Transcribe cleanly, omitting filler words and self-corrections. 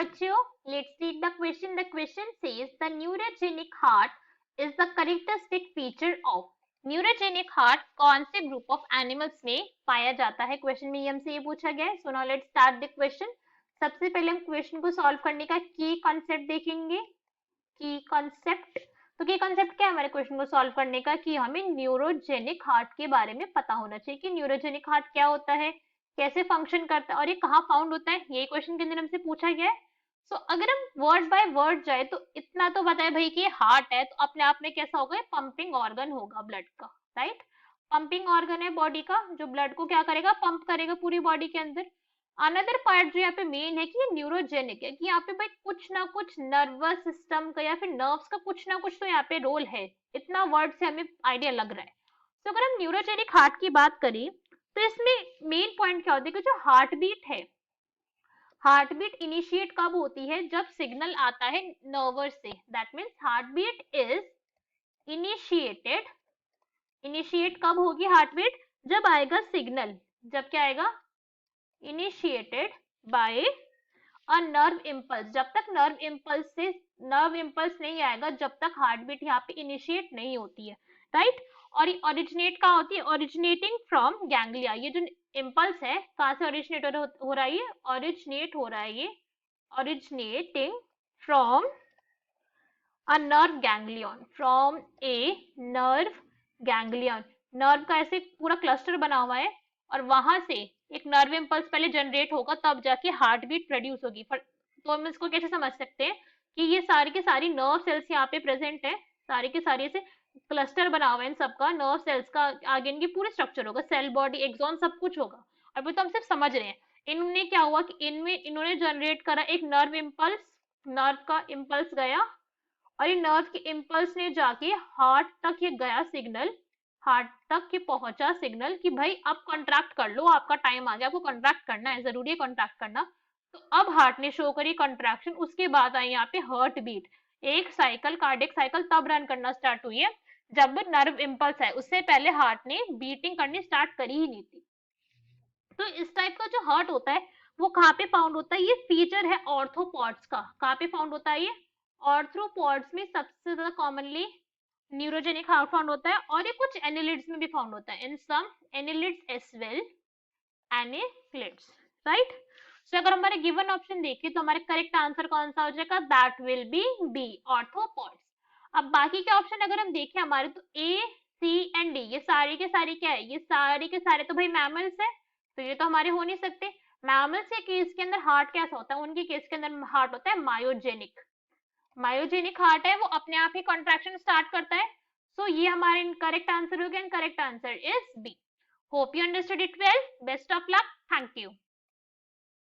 बच्चों, let's read the question. The question says the neurogenic heart is the characteristic feature of neurogenic heart कौन से group of animals में पाया जाता है? क्वेश्चन में हमसे ये पूछा गया है. So now let's start the question. सबसे पहले हम क्वेश्चन को सॉल्व करने का की कॉन्सेप्ट देखेंगे. की कॉन्सेप्ट, तो की कॉन्सेप्ट क्या है हमारे क्वेश्चन को सॉल्व करने का? कि हमें न्यूरोजेनिक हार्ट के बारे में पता होना चाहिए कि न्यूरोजेनिक हार्ट क्या होता है, कैसे फंक्शन करता है और ये कहाँ फाउंड होता है. यही क्वेश्चन के अंदर हमसे पूछा गया है. सो अगर हम वर्ड बाय वर्ड जाए तो इतना तो बताए भाई कि हार्ट है तो अपने आप में कैसा होगा, पंपिंग ऑर्गन होगा ब्लड का, राइट. पंपिंग ऑर्गन है बॉडी का जो ब्लड को क्या करेगा, पंप करेगा पूरी बॉडी के अंदर. अनदर पार्ट जो यहाँ पे मेन है कि ये न्यूरोजेनिक है, कि यहाँ पे भाई कुछ ना कुछ नर्वस सिस्टम का या फिर नर्व्स का कुछ ना कुछ तो यहाँ पे रोल है. इतना वर्ड से हमें आइडिया लग रहा है. तो अगर हम न्यूरोजेनिक हार्ट की बात करें तो इसमें मेन पॉइंट क्या होता है कि जो हार्ट बीट है, हार्ट बीट इनिशिएट कब होती है? जब सिग्नल आता है नर्वस से. That means heart beat is initiated. Initiate कब होगी हार्ट बीट? जब आएगा सिग्नल. जब क्या आएगा? Initiated by a nerve impulse. जब तक नर्व इम्पल्स नहीं आएगा जब तक हार्ट बीट यहाँ पे इनिशिएट नहीं होती है, राइट. और ये ओरिजिनेट कहाँ होती है? Originating from ganglia. ये जो इम्पल्स है कहाँ से ओरिजिनेट हो रहा है? ये ओरिजिनेट हो रहा है, ये originating from a nerve ganglion. From a nerve ganglion. Nerve का ऐसे पूरा क्लस्टर बना हुआ है और वहां से एक नर्व इम्पल्स पहले जनरेट होगा तब जाके हार्ट बीट प्रोड्यूस होगी. तो हम इसको कैसे समझ सकते हैं कि ये सारी की सारी नर्व सेल्स यहाँ पे प्रेजेंट है. सारी की सारी ऐसे क्लस्टर बना हुआ है इन सबका, नर्व सेल्स का आगे इनकी पूरी स्ट्रक्चर होगा, सेल बॉडी एक्सॉन सब कुछ होगा. अभी तो हम सिर्फ समझ रहे हैं. इनमें क्या हुआ कि इनमें इन्होंने जनरेट करा एक नर्व इम्पल्स. नर्व का इम्पल्स गया और ये नर्व के इम्पल्स ने जाके हार्ट तक ये गया सिग्नल. हार्ट तक ये पहुंचा सिग्नल कि भाई अब कॉन्ट्रैक्ट कर लो, आपका टाइम आ गया, आपको कॉन्ट्रैक्ट करना है, जरूरी है कॉन्ट्रैक्ट करना. तो अब हार्ट ने शो करी कॉन्ट्रैक्शन. उसके बाद आई यहाँ पे हार्ट बीट. एक साइकिल, कार्डियक साइकिल तब रन करना स्टार्ट हुई है जब नर्व इम्पल्स है. उससे पहले हार्ट ने बीटिंग करनी स्टार्ट करी ही नहीं थी. तो इस टाइप का जो हार्ट होता है वो कहाँ पे फाउंड होता है? ये फीचर है ऑर्थोपॉड्स का. कहाँ पे फाउंड होता है? ये ऑर्थ्रोपॉड्स में सबसे ज्यादा कॉमनली न्यूरोजेनिक हार्ट फाउंड होता है और ये कुछ एनिलिड्स में भी फाउंड होता है. In some annelids as well. Annelids, right. So अगर हमारे गिवन ऑप्शन देखें तो हमारे करेक्ट आंसर कौन सा हो जाएगा? That will be B, arthropods. अब बाकी के ऑप्शन अगर हम देखें हमारे तो ए, सी एंड डी, ये सारी के सारी क्या है? ये सारी के सारे तो भाई मैमल्स है, तो ये तो हमारे हो नहीं सकते. मैमल्स के केस के अंदर हार्ट कैसा होता है? उनके केस के अंदर हार्ट होता है मायोजेनिक. मायोजेनिक हार्ट है वो अपने आप ही कॉन्ट्रैक्शन स्टार्ट करता है. सो ये हमारे करेक्ट आंसर हो गया. Correct answer is B. Hope you understood it well. Best of luck. Thank you.